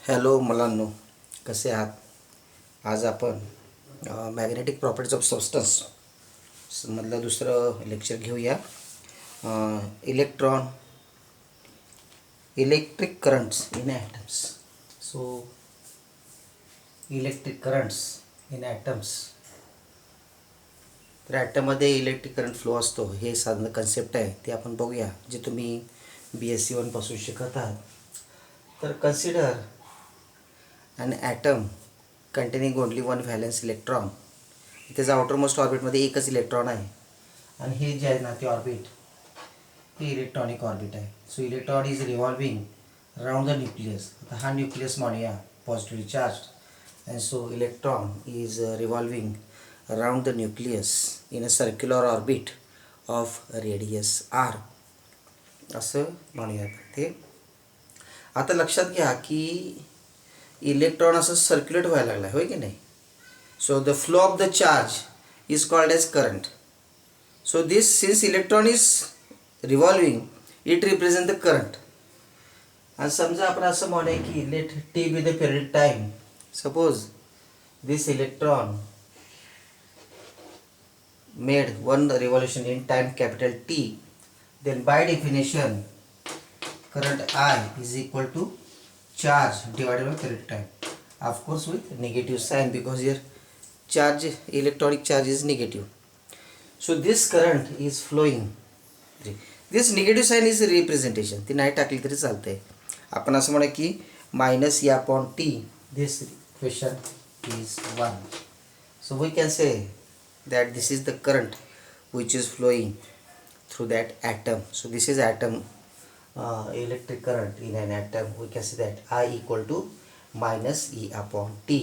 Hello मुलांनो, कसे आहात? आज आपण मॅग्नेटिक प्रॉपर्टीज ऑफ सबस्टन्स मधलं दुसरं लेक्चर घेऊया. Electron electric currents in atoms. So electric currents in atoms, तर ॲटममध्ये इलेक्ट्रिक करंट फ्लो असतो, हे साधनं कन्सेप्ट आहे, ते आपण बघूया, जे तुम्ही BSc 1पासून शिकत आहात. तर consider an atom containing only one valence electron. त्याचा आउटरमोस्ट ऑर्बिटमध्ये एकच इलेक्ट्रॉन आहे आणि हे जे आहे ना ते ऑर्बिट हे इलेक्ट्रॉनिक ऑर्बिट आहे. So electron is revolving around the nucleus. आता हा न्यूक्लियस म्हणूया positively charge, and so electron is revolving around the nucleus in a circular orbit of radius R, असं म्हणूया ते. आता लक्षात घ्या की इलेक्ट्रॉन असं सर्क्युलेट व्हायला लागला आहे, होय की नाही? So the flow of the charge is called as current. So this since electron is revolving, it represent the current. आणि समजा आपण असं म्हणूया की let T be the period time. Suppose this electron made one revolution in time capital T, then by definition current I is equal to charge divided by period time, of course with negative sign, because here charge, electronic charge is negative. So this current is flowing. This negative sign is representation, ती नाही टाकली तरी चालते. आपण असं म्हणा की minus E upon T, this equation is 1. So we can say that this is the current which is flowing through that atom. So this is atom electric current in an atom. We can say that I equal to minus E upon T.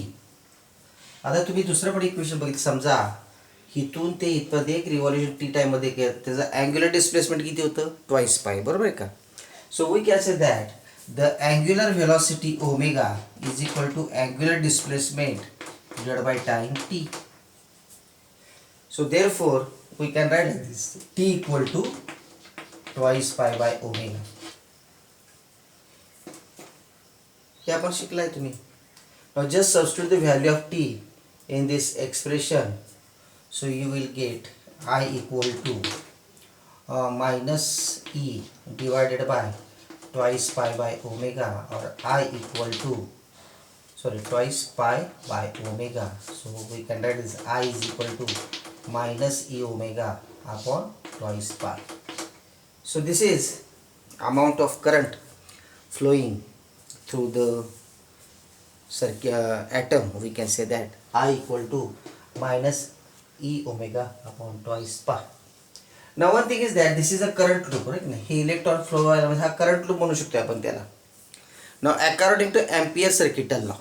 आता तुम्ही दुसरं पण equation बघितलं. समजा इथून ते इथपर्यंत एक रिव्हॉल्यूशन टी टाईममध्ये त्याचं अँग्युलर डिस्प्लेसमेंट किती होतं? ट्वाइस पाय, बरोबर आहे का? So we can say that the angular velocity omega is equal to angular displacement divided by time T. So therefore we can write like this: T equal to twice pi by omega. हे आपण शिकलाय तुम्ही. Now just substitute the value of T in this expression. So you will get I equal to minus E divided by twice pi by omega, or I equal to twice pi by omega. So we can write this: I is equal to minus E omega upon twice pi. So this is amount of current flowing through the atom. We can say that I equal to minus E omega upon twice pi. Now one thing is that this is a current loop, right? हे electron flow हा current loop म्हणू शकतो आपण त्याला. Now according to Ampere circuital law,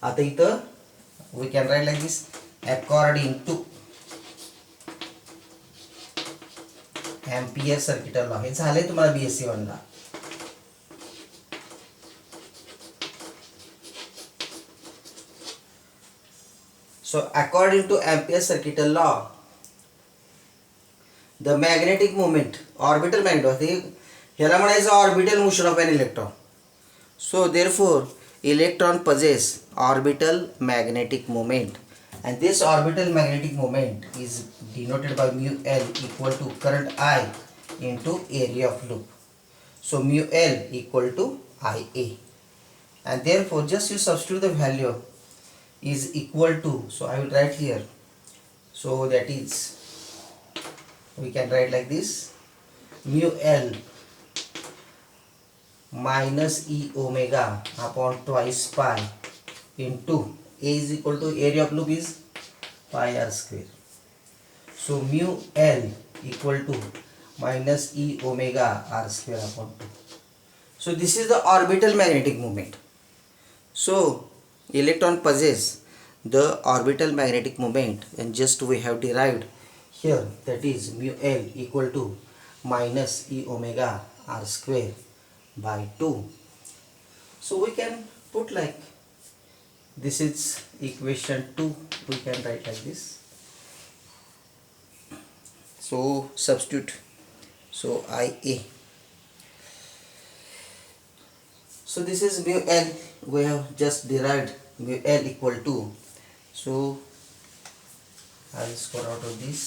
आता इथं we can write like this: according to Ampere circuital law. हे झालंय तुम्हाला BSc 1 ला. So according to Ampere circuital law, the magnetic moment, orbital magnet, ह्याला म्हणायचं orbital motion of an electron. So therefore electron possess orbital magnetic moment, and this orbital magnetic moment is denoted by mu L equal to current I into area of loop. So mu L equal to IA, and therefore just you substitute the value is equal to, so I will write here, so that is, we can write like this: mu L minus E omega upon twice pi into A is equal to area of loop is pi r square. So mu L equal to minus E omega r square upon 2. So this is the orbital magnetic moment. So electron possess the orbital magnetic moment, and just we have derived here, that is mu L equal to minus E omega r square by 2. So we can put like this is equation 2. We can write like this. So substitute. So IA. So this is mu L. We have just derived mu L equal to. So I will score out of this.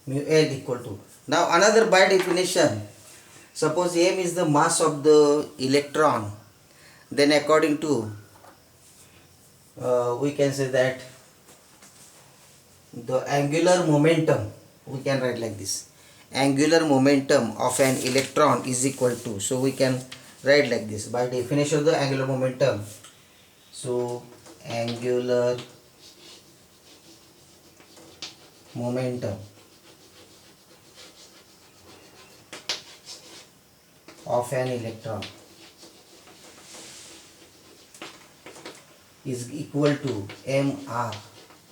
Mu L equal to. Now another by definition. Suppose m is the mass of the electron. Then according to we can say that the angular momentum, we can write like this: angular momentum of an electron is equal to. So we can write like this by definition of the angular momentum. So angular momentum of an electron is equal to mr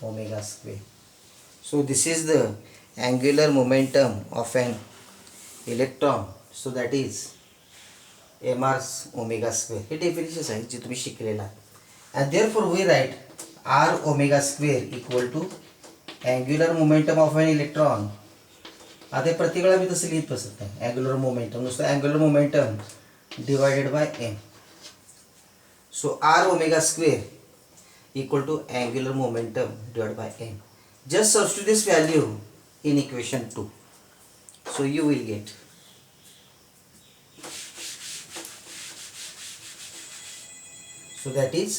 omega square. So this is the angular momentum of an electron. So that is mr omega square. हे definition आहे जे तुम्ही शिकलेला आहे. And therefore we write r omega square equal to angular momentum of an electron. आता प्रत्येक वेळा मी तसं लिहित बसत नाही. अँग्युलर मोमेंटम नुसतं angular momentum divided by m. So r omega square equal to angular momentum divided by m. Just substitute this value in equation 2. So you will get so that is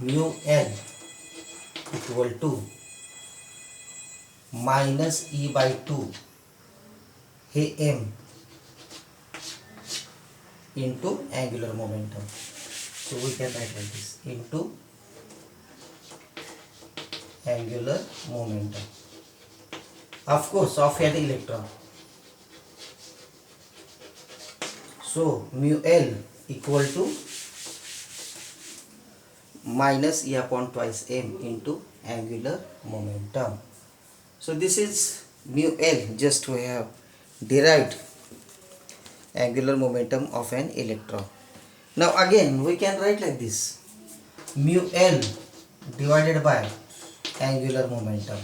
mu L equal to minus E by 2 हे m into angular momentum. So we can write like this into angular momentum, of course, of an electron. So mu L equal to minus E upon twice m into angular momentum. So this is mu L. Just we have derived angular momentum of an electron. Now again we can write like this: mu L divided by angular momentum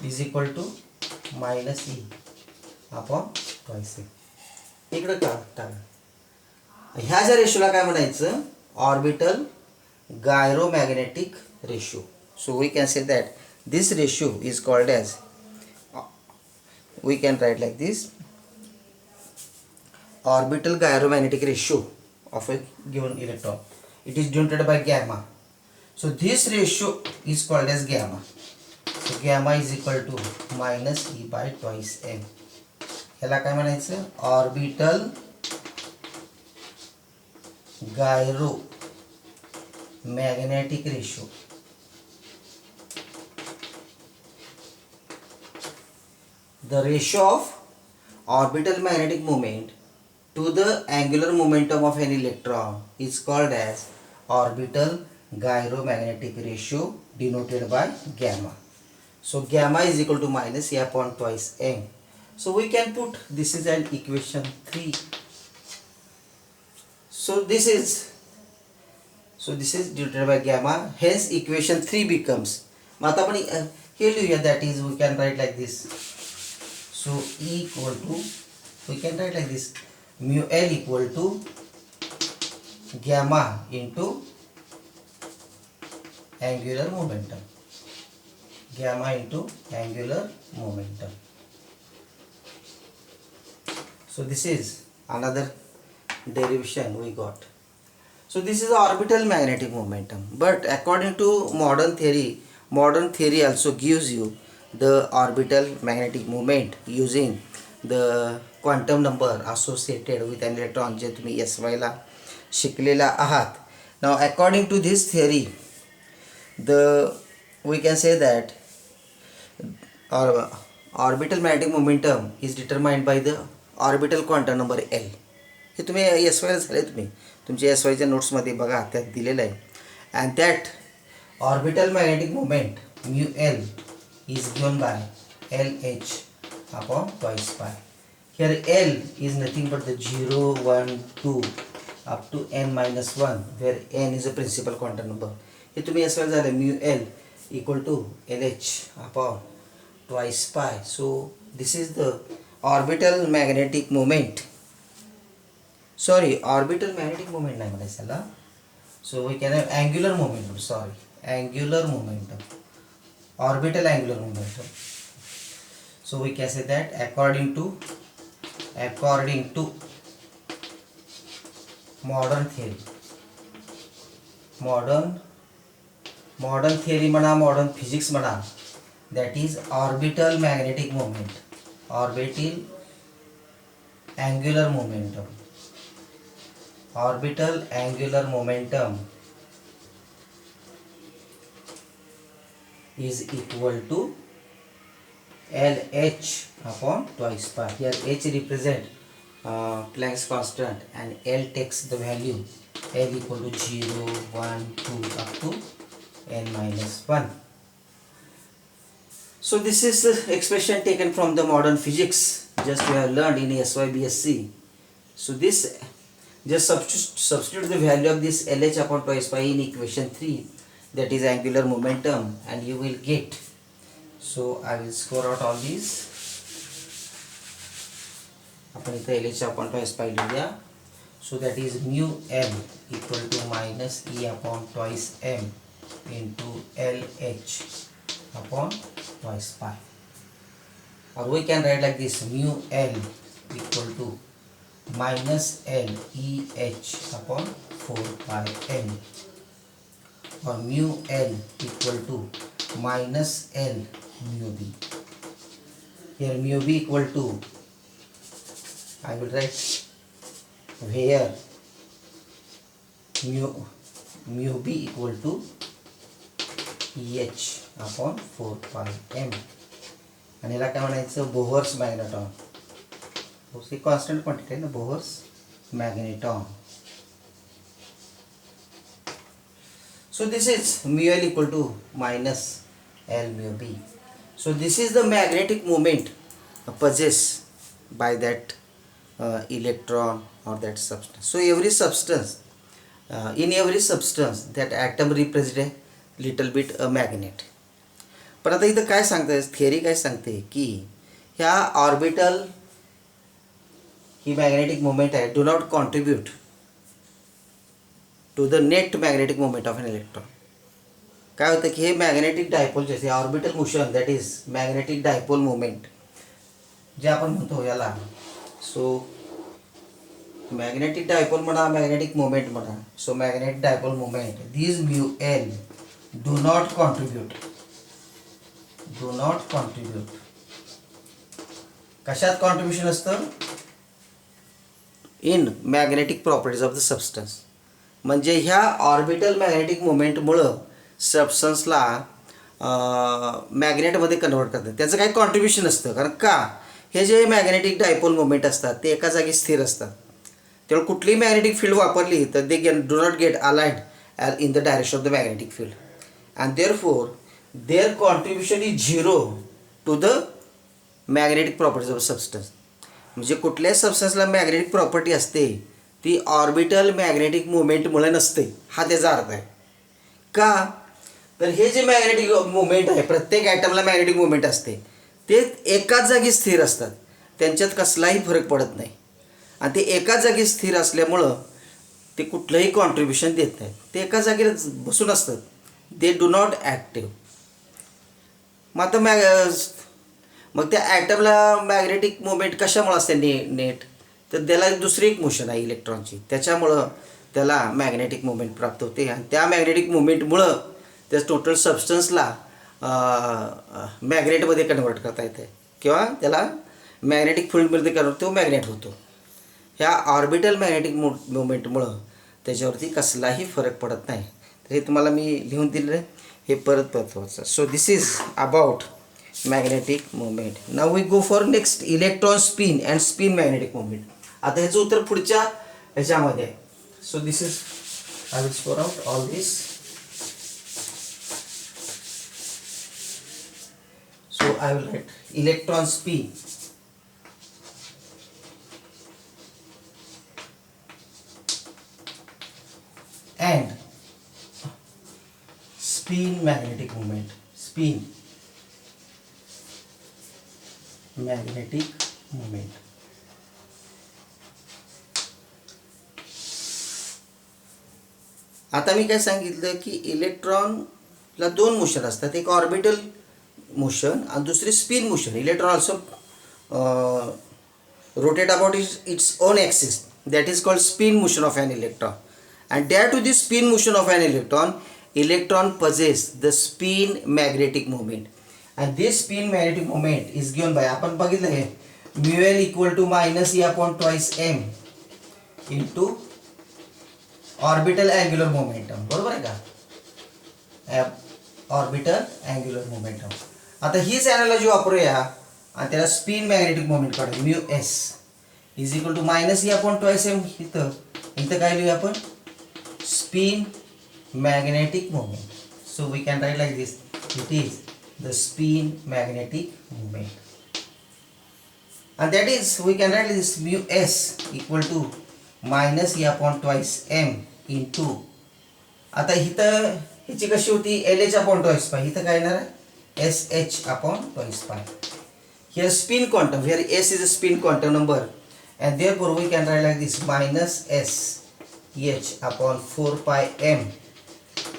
is equal to minus E upon twice m. इकडे का टाका ह्या ज्या रेशोला काय म्हणायचं? Orbital gyromagnetic ratio. So we can say that this ratio is called as, we can write like this: orbital gyromagnetic ratio of a given electron. It is denoted by gamma. So this ratio is called as gamma. So gamma is equal to minus E by twice m. ह्याला काय म्हणायचं? Orbital gyromagnetic ratio. The ratio of orbital magnetic moment to the angular momentum of an electron is called as orbital gyromagnetic ratio, denoted by gamma. So gamma is equal to minus E upon twice m. So we can put this is an equation 3. So this is denoted by gamma. Hence equation 3 becomes. आता आपण हे लिहूया, that is we can write like this. So E equal to, we can write like this: mu L equal to gamma into angular momentum. Gamma into angular momentum. So this is another derivation we got. So this is orbital magnetic momentum. But according to modern theory also gives you the orbital magnetic moment using the quantum number associated with an electron, जे तुम्ही SY ला शिकलेला आहात. Now according to this theory, we can say that orbital magnetic momentum is determined by the orbital quantum number L. हे तुम्ही SY ला झाले, तुमच्या SY च्या नोट्समध्ये बघा, त्यात दिलेलं आहे. And that orbital magnetic moment mu L is given by LH upon twice pi. Here L is nothing but the 0, 1, 2 up to n minus 1, where n is a principal quantum number. हे तुम्ही SY झाले mu L equal to LH upon twice pi. So this is the orbital magnetic moment. Sorry, orbital magnetic moment नाही म्हणायचं त्याला. So we can have angular momentum. Sorry, angular momentum, orbital angular momentum. So we can say that according to modern theory, modern theory म्हणा, modern physics म्हणा, that is orbital magnetic moment, orbital angular momentum, orbital angular momentum is equal to LH upon twice pi. Here H represent Planck's constant and L takes the value L equal to 0, 1, 2 up to n minus 1. So this is the expression taken from the modern physics, just we have learned in SYBSc. So this, just substitute the value of this LH upon twice pi in equation 3, that is angular momentum, and you will get. So I will score out all these. आपण इथे LH upon twice pi लिहूया. So that is mu m equal to minus E upon twice m into LH upon twice pi. Or we can write like this: mu L equal to minus L EH upon 4 pi m. Or mu L equal to minus L mu b. Here mu b equal to, I will write where mu b equal to EH upon 4 pi m. आणि याला काय म्हणायचं, Bohr's मॅग्नेटॉन. ही constant quantity आहे ना, Bohr's मॅग्नेटॉन. So this is mu L equal to minus L mu b. So this is the magnetic moment possessed by that electron or that substance. So every substance, in every substance that atom represent a little bit a magnet. पण आता इथं काय सांगते, theory काय सांगते की ह्या orbital ही मॅग्नेटिक मोमेंट आहे, do not contribute to the net magnetic moment of an electron. काय होतं की हे मॅग्नेटिक डायपोल जे orbital motion, that is magnetic dipole moment जे आपण म्हणतो याला. सो मॅग्नेटिक डायपोल म्हणा, मॅग्नेटिक मोमेंट म्हणा. So magnetic dipole moment, this mu L do not contribute कशात कॉन्ट्रीब्युशन असतं, in magnetic properties of the substance. म्हणजे ह्या ऑर्बिटल मॅग्नेटिक मोमेंटमुळं सबस्टन्सला मॅग्नेटमध्ये कन्वर्ट करतात. त्याचं काही कॉन्ट्रीब्युशन असतं. कारण का, हे जे मॅग्नेटिक डायपोल मोमेंट असतात ते एका जागी स्थिर असतात. त्यामुळे कुठलीही मॅग्नेटिक फील्ड वापरली तर they do not get aligned in the direction of the magnetic field, and therefore their contribution is zero to the magnetic properties of substance. म्हणजे कुठल्याही सबस्टन्सला मॅग्नेटिक प्रॉपर्टी असते ती ऑर्बिटल मॅग्नेटिक मुवमेंटमुळे नसते, हा त्याचा अर्थ आहे. का, तर हे जे मॅग्नेटिक मुवमेंट आहे, प्रत्येक ॲटमला मॅग्नेटिक मुवमेंट असते, ते एकाच जागी स्थिर असतात, त्यांच्यात कसलाही फरक पडत नाही. आणि ते एकाच जागी स्थिर असल्यामुळं ते कुठलंही कॉन्ट्रीब्युशन देत नाहीत, ते एका जागी बसून असतात, दे डू नॉट ॲक्टिव्ह. मग आता मग त्या ॲटमला मॅग्नेटिक मुवमेंट कशामुळे असते नेट, तर त्याला दुसरी एक मोशन आहे इलेक्ट्रॉनची, त्याच्यामुळं त्याला मॅग्नेटिक मुवमेंट प्राप्त होते. आणि त्या मॅग्नेटिक मुवमेंटमुळं त्या टोटल सबस्टन्सला मॅग्नेटमध्ये कन्वर्ट करता येते, किंवा त्याला मॅग्नेटिक फील्डमध्ये कन्वर्ट, तो मॅग्नेट होतो. ह्या ऑर्बिटल मॅग्नेटिक मुवमेंटमुळं त्याच्यावरती कसलाही फरक पडत नाही. तर हे तुम्हाला मी लिहून दिलं आहे, हे परत वाचा. So this is about magnetic movement. Now we go for next, electron spin and spin magnetic movement. आता ह्याचं उत्तर पुढच्या ह्याच्यामध्ये आहे. So this is, I will score out all this. So I will write electron spin and spin magnetic movement, spin magnetic movement. आता मी काय सांगितलं की इलेक्ट्रॉनला दोन मोशन असतात, एक ऑर्बिटल मोशन आणि दुसरी spin motion. Electron also rotate about its own axis, that is called spin motion of an electron. And due to this spin motion of an electron possess the spin magnetic moment. And this spin magnetic moment is given by, आपण बघितलं हे mu l equal to minus e upon twice m into orbital angular momentum. बरोबर आहे का? Orbital angular momentum. आता हीच analogy वापरूया आणि त्याला स्पिन मॅग्नेटिक मोमेंट काढू. Mu S is equal to minus E upon twice M. इथं इथं काय लिहूया आपण? Spin magnetic moment. So we can write like this, it is the spin magnetic moment. and that is we can write this mu s equal to minus e upon twice m into, आता इथं ह्याची कशी होती L H upon twice पाय, इथं काय येणार आहे S H upon twice pi. Here spin quantum, here s is a spin quantum number and therefore we can write like this minus s h upon 4 pi m,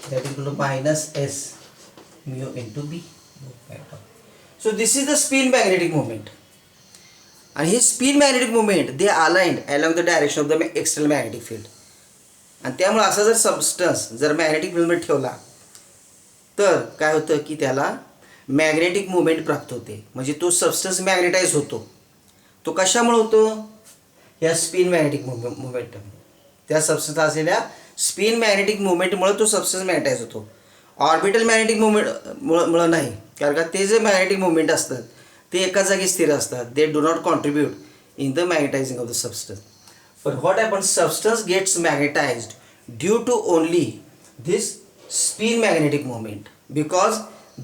that is equal to minus s mu into b. So this is the spin magnetic moment. And his spin magnetic moment they are aligned along the direction of the external magnetic field. आणि त्यामुळे असा जर substance जर magnetic फील्डमध्ये ठेवला तर काय होतं की त्याला मॅग्नेटिक मुवमेंट प्राप्त होते. म्हणजे तो सबस्टन्स मॅग्नेटाइज होतो. तो कशामुळे होतो? या स्पिन मॅग्नेटिक मुवमेंट, त्या सबस्टन्स असलेल्या स्पिन मॅग्नेटिक मुवमेंटमुळे तो सबस्टन्स मॅग्नेटाइज होतो. ऑर्बिटल मॅग्नेटिक मुवमेंटमुळे नाही, कारण का ते जे मॅग्नेटिक मुवमेंट असतात ते एका जागी स्थिर असतात. दे do not contribute in the magnetising of the substance. But what happens? Substance gets magnetized due to only this spin magnetic moment, because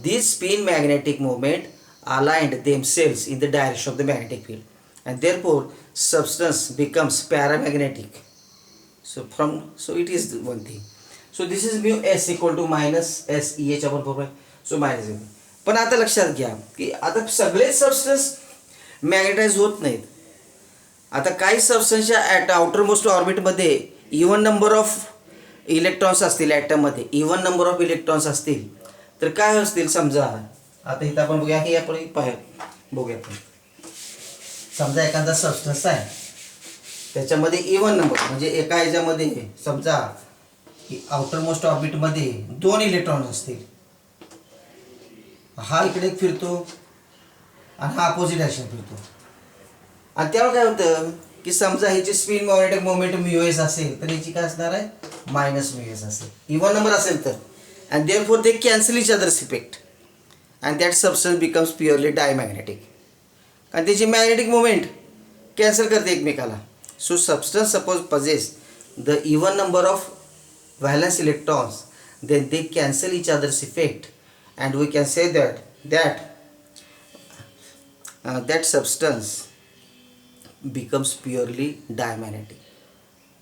these spin magnetic moment aligned themselves in the direction of the magnetic field, and therefore substance becomes paramagnetic. So it is one thing. So this is mu s equal to minus s e h upon 4 pi. So minus. पण आता लक्षात घ्या की आता सगळेच substance magnetise होत नाहीत. आता काही सबस्टन्सच्या ॲट आउटर मोस्ट ऑर्बिटमध्ये इवन नंबर ऑफ इलेक्ट्रॉन्स असतील, ॲटममध्ये इवन नंबर ऑफ इलेक्ट्रॉन्स असतील तर काय असतील समजा. आता इथं आपण बघूया हे आपण बघूया आपण. समजा एखादा सबस्टन्स आहे त्याच्यामध्ये इवन नंबर, म्हणजे एका ह्याच्यामध्ये समजा की आउटर मोस्ट ऑर्बिटमध्ये 2 इलेक्ट्रॉन असतील. हा इकडे फिरतो आणि हा अपोजिट डायरेक्शन फिरतो. आणि त्यामुळे काय होतं की समजा ह्याची spin magnetic moment mu S असेल तर ह्याची काय असणार आहे मायनस म्यू एस असेल. इवन नंबर असेल तर, and therefore they cancel each other's effect and that substance becomes purely diamagnetic. आणि त्याची मॅग्नेटिक मोमेंट कॅन्सल करते एकमेकाला. So substance suppose possess the even number of valence electrons, then they cancel each other's effect and we can say that substance becomes purely diamagnetic.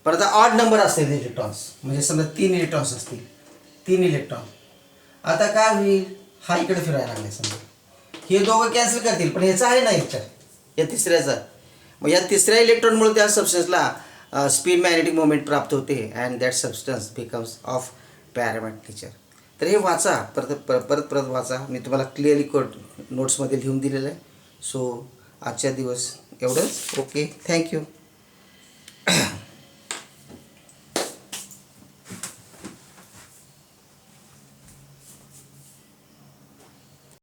पण आता odd number असतील electrons, म्हणजे समजा 3 electrons असतील, 3 electron. आता काय होईल, हा इकडे फिरायला लागले समजा, हे दोघं कॅन्सल करतील पण ह्याचा आहे ना इच्छा या तिसऱ्याचा. मग या तिसऱ्या इलेक्ट्रॉनमुळे त्या सबस्टन्सला स्पिन मॅग्नेटिक मोमेंट प्राप्त होते and that substance becomes of paramagnetic nature. तर हे वाचा, परत वाचा. मी तुम्हाला क्लिअरली नोट्समध्ये लिहून दिलेलं आहे. सो आजच्या दिवस एवढंच. Okay, thank you.